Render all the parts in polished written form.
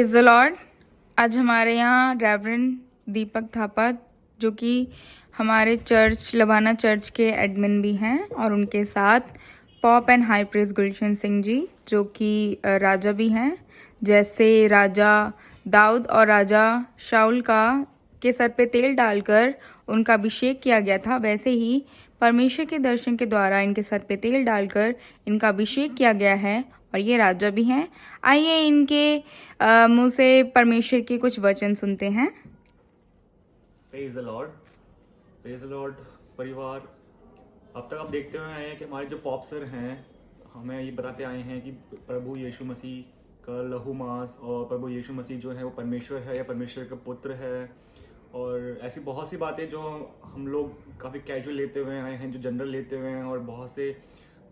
Praise the Lord. आज हमारे यहाँ रेवरेंड दीपक थापा जो कि हमारे चर्च लबाना चर्च के एडमिन भी हैं और उनके साथ पॉप एंड हाई प्रेस गुलशन सिंह जी जो कि राजा भी हैं। जैसे राजा दाऊद और राजा शाऊल का के सर पे तेल डालकर उनका अभिषेक किया गया था, वैसे ही परमेश्वर के दर्शन के द्वारा इनके सर पे तेल डालकर इनका अभिषेक किया गया है और ये राजा भी हैं। आइए इनके मुंह से परमेश्वर के कुछ वचन सुनते हैं। Praise the Lord, praise the Lord परिवार। अब तक आप देखते हुए आए हैं कि हमारे जो पॉप सर हैं हमें ये बताते आए हैं कि प्रभु यीशु मसीह का लहू मांस और प्रभु यीशु मसीह जो है वो परमेश्वर है या परमेश्वर का पुत्र है, और ऐसी बहुत सी बातें जो हम लोग काफ़ी कैजुअल लेते हुए आए हैं, जो जनरल लेते हुए हैं, और बहुत से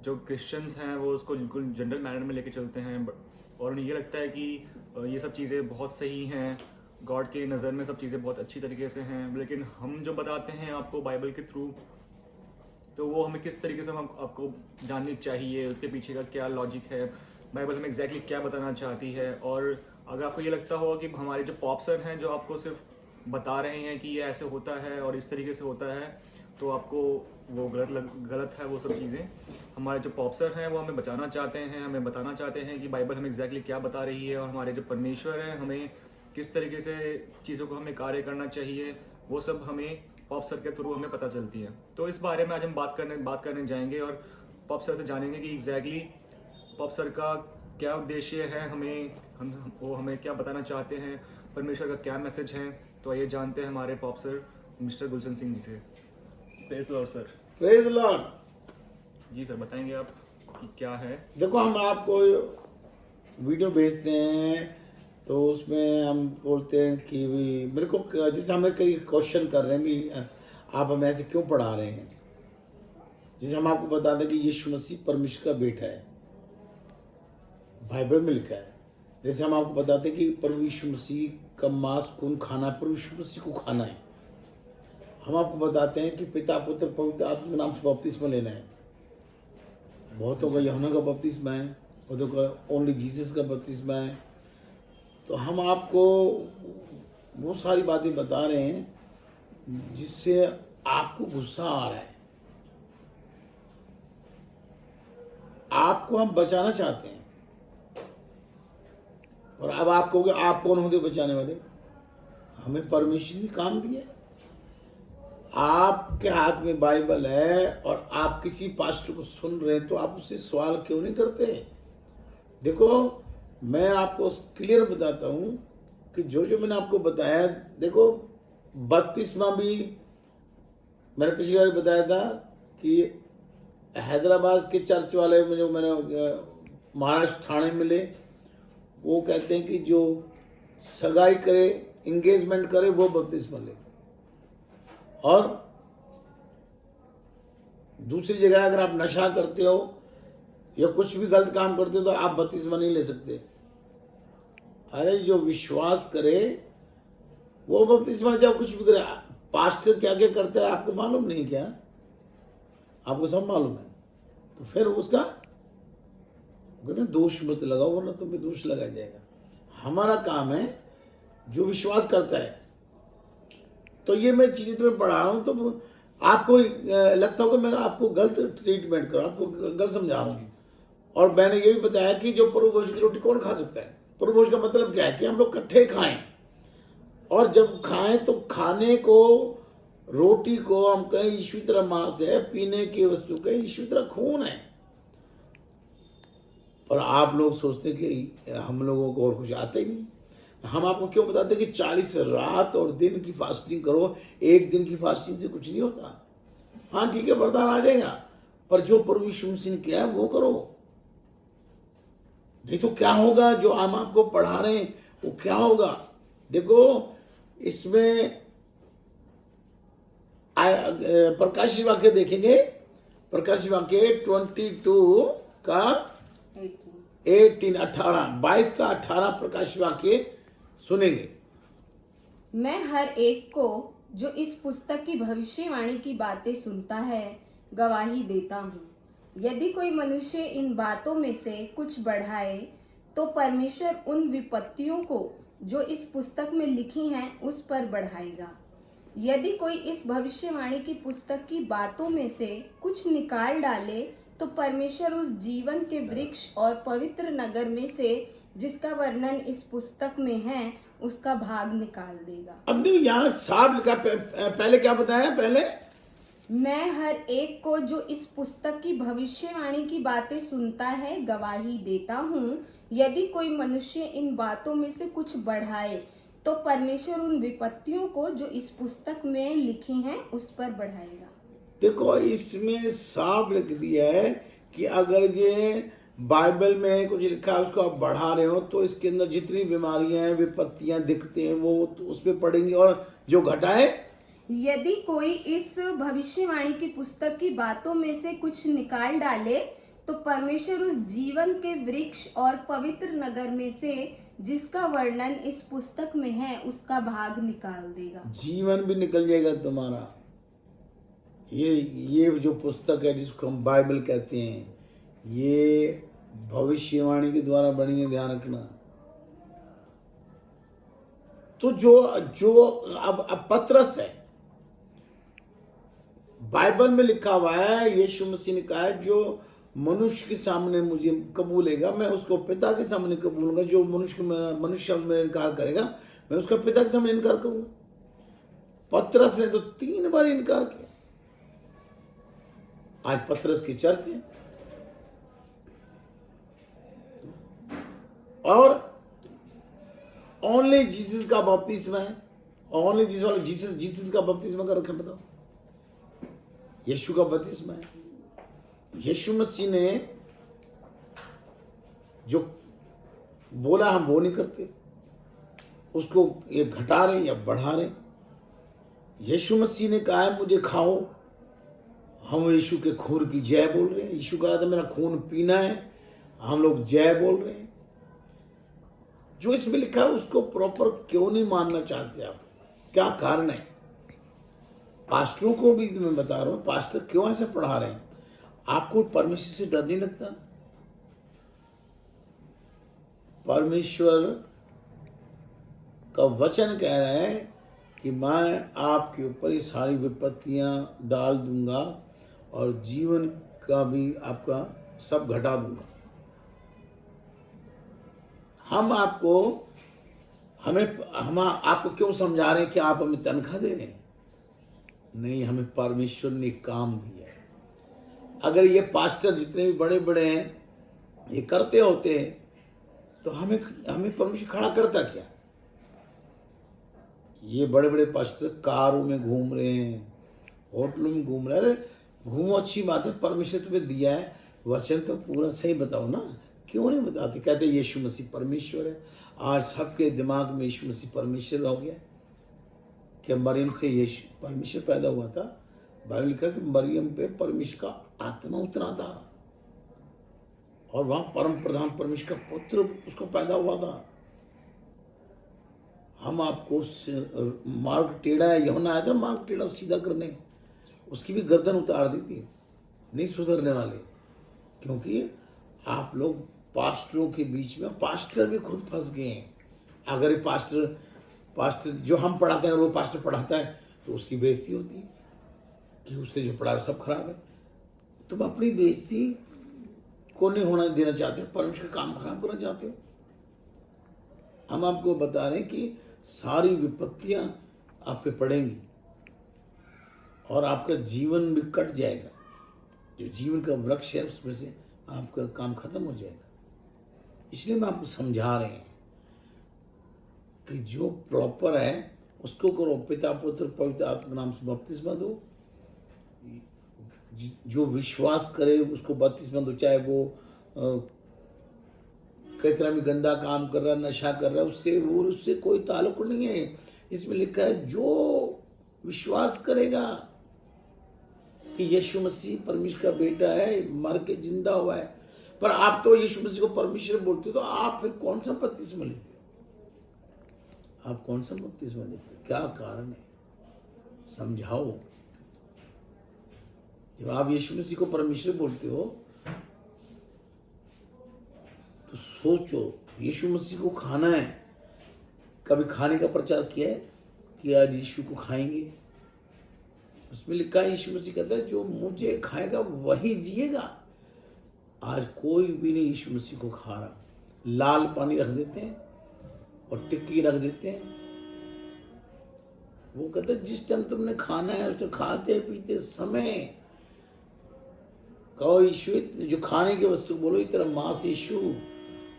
जो क्रिश्चियंस हैं वो उसको बिल्कुल जनरल मैनर में लेके चलते हैं और उन्हें ये लगता है कि ये सब चीज़ें बहुत सही हैं, गॉड के नज़र में सब चीज़ें बहुत अच्छी तरीके से हैं। लेकिन हम जो बताते हैं आपको बाइबल के थ्रू, तो वो हमें किस तरीके से आपको जाननी चाहिए, उसके पीछे का क्या लॉजिक है, बाइबल हमें एग्जैक्टली क्या बताना चाहती है। और अगर आपको ये लगता होगा कि हमारे जो पॉप सर हैं जो आपको सिर्फ बता रहे हैं कि ये ऐसे होता है और इस तरीके से होता है, तो आपको वो गलत है वो सब चीज़ें। हमारे जो पॉप सर हैं वो हमें बचाना चाहते हैं, हमें बताना चाहते हैं कि बाइबल हमें एग्जैक्टली क्या बता रही है, और हमारे जो परमेश्वर हैं हमें किस तरीके से चीज़ों को हमें कार्य करना चाहिए, वो सब हमें पॉप सर के थ्रू हमें पता चलती है। तो इस बारे में आज हम बात करने जाएंगे और पॉप सर से जानेंगे कि एग्जैक्टली पॉप सर का क्या उद्देश्य है, वो हमें क्या बताना चाहते हैं, परमेश्वर का क्या मैसेज है। तो आइए जानते हैं हमारे पॉप सर मिस्टर गुलशन सिंह जी से। Praise lord sir. Praise lord. जी सर, बताएंगे आप कि क्या है। देखो, हम आपको वीडियो भेजते हैं तो उसमें हम बोलते हैं कि भी मेरे को जैसे हमें कई क्वेश्चन कर रहे हैं भी आप हमें ऐसे क्यों पढ़ा रहे हैं। जैसे हम आपको बता दें कि यीशु मसीह परमेश्वर का बेटा है, बाइबल में लिखा है। जैसे हम आपको बताते हैं कि प्रभु यीशु मसीह का मांस खून खाना है, प्रभु यीशु मसीह को खाना है। हम आपको बताते हैं कि पिता पुत्र पवित्र आत्मा के नाम से बपतिस्मा लेना है। बहुतों का यूहन्ना का बपतिस्मा है, बहुतों का ओनली जीसस का बपतिस्मा है। तो हम आपको बहुत सारी बातें बता रहे हैं जिससे आपको गुस्सा आ रहा है, आपको हम बचाना चाहते हैं। और अब आप कहोगे आप कौन होते बचाने वाले? हमें परमेश्वर ने काम दिया। आपके हाथ में बाइबल है और आप किसी पास्टर को सुन रहे हैं तो आप उससे सवाल क्यों नहीं करते? देखो, मैं आपको क्लियर बताता हूं कि जो मैंने आपको बताया, देखो बपतिस्मा भी मैंने पिछली बार बताया था कि हैदराबाद के चर्च वाले में जो मैंने महाराष्ट्र ठाणे मिले, वो कहते हैं कि जो सगाई करे, इंगेजमेंट करे, वो बपतिस्मा ले। और दूसरी जगह अगर आप नशा करते हो या कुछ भी गलत काम करते हो तो आप बपतिस्मा नहीं ले सकते। अरे जो विश्वास करे वो बपतिस्मा, जब कुछ भी करे। पास्टर क्या क्या करता है आपको मालूम नहीं क्या? आपको सब मालूम है। तो फिर उसका कहते हैं दोष मत लगाओ वरना तुम्हें दोष लगाया जाएगा। हमारा काम है जो विश्वास करता है। तो ये मैं चीजें तुम्हें पढ़ा रहा हूं तो आपको लगता होगा मैं आपको गलत ट्रीटमेंट कर रहा हूं, आपको गलत समझा रहा हूं। और मैंने ये भी बताया कि जो प्रभु भोज की रोटी कौन खा सकता है। प्रभु भोज का मतलब क्या है कि हम लोग इकट्ठे खाएं, और जब खाएं तो खाने को, रोटी को हम कहें यीशु तरह मांस है, पीने की वस्तु कहें यीशु तरह खून है। और आप लोग सोचते कि हम लोगों को और कुछ आता ही नहीं। हम आपको क्यों बताते कि 40 रात और दिन की फास्टिंग करो, एक दिन की फास्टिंग से कुछ नहीं होता। हाँ ठीक है, वरदान आ जाएगा, पर जो प्रभु यीशु मसीह ने किया है वो करो। नहीं तो क्या होगा जो हम आपको पढ़ा रहे हैं वो क्या होगा? देखो, इसमें प्रकाशित वाक्य देखेंगे, प्रकाशित वाक्य 22 का 18 का 18 प्रकाशित वाक्य सुनेंगे। मैं हर एक को जो इस पुस्तक की भविष्यवाणी की बातें सुनता है गवाही देता हूँ। यदि कोई मनुष्य इन बातों में से कुछ बढ़ाए तो परमेश्वर उन विपत्तियों को जो इस पुस्तक में लिखी हैं उस पर बढ़ाएगा। यदि कोई इस भविष्यवाणी की पुस्तक की बातों में से कुछ निकाल डाले तो परमेश्वर उस जीवन के वृक्ष और पवित्र नगर में से जिसका वर्णन इस पुस्तक में है उसका भाग निकाल देगा। अब देखो यहाँ साफ लिखा, पहले क्या बताया? पहले मैं हर एक को जो इस पुस्तक की भविष्यवाणी की बातें सुनता है गवाही देता हूँ। यदि कोई मनुष्य इन बातों में से कुछ बढ़ाए तो परमेश्वर उन विपत्तियों को जो इस पुस्तक में लिखी हैं उस पर बढ़ाएगा। देखो इसमें साफ लिख दिया है कि अगर ये बाइबल में कुछ लिखा है उसको आप बढ़ा रहे हो तो इसके अंदर जितनी बीमारियां हैं, विपत्तियां दिखते हैं वो तो उस पर पड़ेंगी, और जो घटाए यदि कोई इस भविष्यवाणी की पुस्तक की बातों में से कुछ निकाल डाले तो परमेश्वर उस जीवन के वृक्ष और पवित्र नगर में से जिसका वर्णन इस पुस्तक में है उसका भाग निकाल देगा। जीवन भी निकल जाएगा तुम्हारा। ये जो पुस्तक है जिसको हम बाइबल कहते हैं, ये भविष्यवाणी के द्वारा बनी है, ध्यान रखना। तो जो अब पत्रस है, बाइबल में लिखा हुआ है, यीशु मसीह ने कहा है जो मनुष्य के सामने मुझे कबूलेगा मैं उसको पिता के सामने कबूलूंगा, जो मनुष्य मेरा इनकार करेगा मैं उसका पिता के सामने इनकार करूंगा। पतरस ने तो 3 बार इनकार किया। आज पतरस की चर्च है, और ओनली जीसस का बपतिस्मा है। ओनली जीसस का बपतिस्मा कर रखे, बताओ। यीशु का बपतिस्मा है। यीशु मसीह ने जो बोला हम वो नहीं करते, उसको ये घटा रहे या बढ़ा रहे। यीशु मसीह ने कहा है मुझे खाओ, हम यीशु के खून की जय बोल रहे हैं। यीशु कहा था मेरा खून पीना है, हम लोग जय बोल रहे हैं। जो इसमें लिखा है उसको प्रॉपर क्यों नहीं मानना चाहते आप? क्या कारण है? पास्टरों को भी मैं बता रहा हूं, पास्टर क्यों ऐसे पढ़ा रहे हैं? आपको परमेश्वर से डर नहीं लगता? परमेश्वर का वचन कह रहा है कि मैं आपके ऊपर ये सारी विपत्तियां डाल दूंगा और जीवन का भी आपका सब घटा दूंगा। हम आपको क्यों समझा रहे हैं कि आप हमें तनख्वाह दे रहे हैं? नहीं, हमें परमेश्वर ने काम दिया है। अगर ये पास्टर जितने भी बड़े बड़े हैं ये करते होते तो हमें परमेश्वर खड़ा करता क्या? ये बड़े बड़े पास्टर कारों में घूम रहे हैं, होटलों में घूम रहे हैं। अरे घूमो, अच्छी बात है, परमेश्वर तुम्हें दिया है, वचन तो पूरा सही बताओ ना। क्यों नहीं बताते? कहते यीशु मसीह परमेश्वर है। आज सबके दिमाग में यीशु मसीह परमेश्वर हो गया। कि मरियम से यीशु परमेश्वर पैदा हुआ था। बाइबल लिखा कि मरियम पे परमेश्वर का आत्मा उतरा था और वहां परम प्रधान परमेश्वर का पुत्र उसको पैदा हुआ था। हम आपको मार्ग टेढ़ा है, यूहन्ना आया था मार्ग टेढ़ा सीधा करने, उसकी भी गर्दन उतार दी थी। नहीं सुधरने वाले, क्योंकि आप लोग पास्टरों के बीच में, पास्टर भी खुद फंस गए हैं। अगर पास्टर जो हम पढ़ाते हैं वो पास्टर पढ़ाता है तो उसकी बेइज्जती होती है कि उससे जो पढ़ा सब खराब है। तुम अपनी बेइज्जती को नहीं होना देना चाहते, परमेश्वर का काम खराब करना चाहते हो। हम आपको बता रहे हैं कि सारी विपत्तियां आप पे पड़ेंगी और आपका जीवन भी कट जाएगा। जो जीवन का वृक्ष है उसमें से आपका काम खत्म हो जाएगा। इसलिए मैं आपको समझा रहे हैं कि जो प्रॉपर है उसको करो। पिता पुत्र पवित्र आत्मा नाम से बपतिस्मा दो। जो विश्वास करे उसको बपतिस्मा दो, चाहे वो कई तरह में गंदा काम कर रहा है, नशा कर रहा है, उससे कोई ताल्लुक नहीं है। इसमें लिखा है जो विश्वास करेगा कि यीशु मसीह परमेश्वर का बेटा है, मर के जिंदा हुआ है। पर आप तो यीशु मसीह को परमेश्वर बोलते हो, तो आप फिर कौन सा बपतिस्मा लेते हो? आप कौन सा बपतिस्मा लेते हो? क्या कारण है? समझाओ। जब आप यीशु मसीह को परमेश्वर बोलते हो तो सोचो यीशु मसीह को खाना है। कभी खाने का प्रचार किया है कि आज यीशु को खाएंगे? उसमें लिखा है, यीशु मसीह कहता है जो मुझे खाएगा वही जिएगा। आज कोई भी नहीं यीशु मसीह को खा रहा। लाल पानी रख देते हैं और टिक्की रख देते हैं। वो कहते हैं जिस टाइम तुमने खाना है उस टाइम खाते पीते समय कहो यीशु, जो खाने की वस्तु को बोलो तेरा मांस यीशु,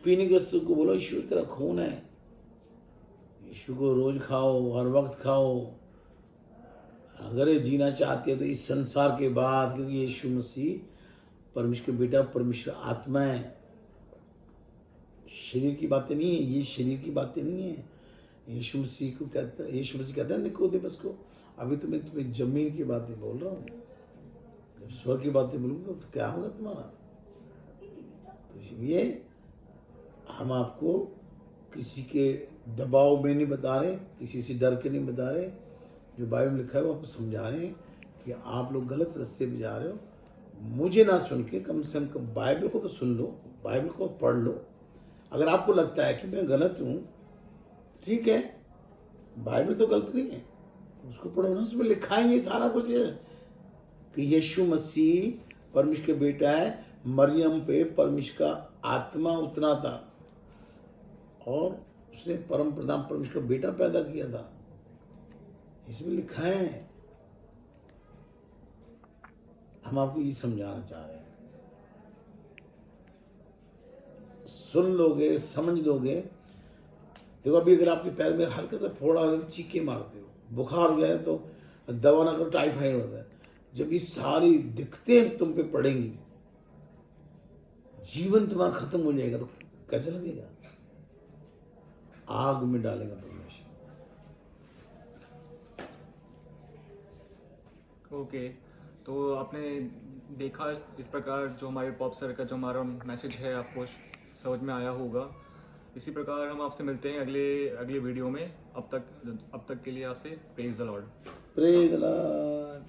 पीने की वस्तु को बोलो यीशु तेरा खून है। यीशु को रोज खाओ, हर वक्त खाओ। अगर ये जीना चाहते हो तो इस संसार के बाद, क्योंकि यीशु मसीह परमेश्वर का बेटा, परमेश्वर आत्मा है। शरीर की बातें नहीं है, ये शरीर की बातें नहीं है। यीशु मसीह को कहता है, यीशु मसीह कहता है निकोदेमस को, अभी तो मैं तुम्हें जमीन की बातें बोल रहा हूँ, जब स्वर्ग की बातें बोलूँगा तो क्या होगा तुम्हारा। तो इसलिए हम आपको किसी के दबाव में नहीं बता रहे, किसी से डर के नहीं बता रहे। जो बाइबल में लिखा है वो आपको समझा रहे हैं कि आप लोग गलत रास्ते पे जा रहे हो। मुझे ना सुन के कम से कम बाइबल को तो सुन लो, बाइबल को पढ़ लो। अगर आपको लगता है कि मैं गलत हूँ, ठीक है, बाइबल तो गलत नहीं है, उसको पढ़ो ना। उसमें लिखा है ये सारा कुछ है कि यीशु मसीह परमेश्वर का बेटा है। मरियम पे परमेश्वर का आत्मा उतना था और उसने परम प्रधान परमेश्वर का बेटा पैदा किया था। इसमें लिखा है। हम आपको ये समझाना चाह रहे हैं, सुन लोगे, समझ लोगे। देखो अभी अगर आपके पैर में हल्का सा फोड़ा हो तो चीखे मारते हो, बुखार हो जाए तो दवा ना करो टाइफाइड होता है। जब ये सारी दिक्कतें तुम पे पड़ेंगी, जीवन तुम्हारा खत्म हो जाएगा, तो कैसे लगेगा? आग में डालेगा परमेश्वर। ओके, तो आपने देखा इस प्रकार जो हमारे पॉप सर का जो हमारा मैसेज है आपको समझ में आया होगा। इसी प्रकार हम आपसे मिलते हैं अगले वीडियो में। अब तक के लिए आपसे praise the Lord. Praise the Lord.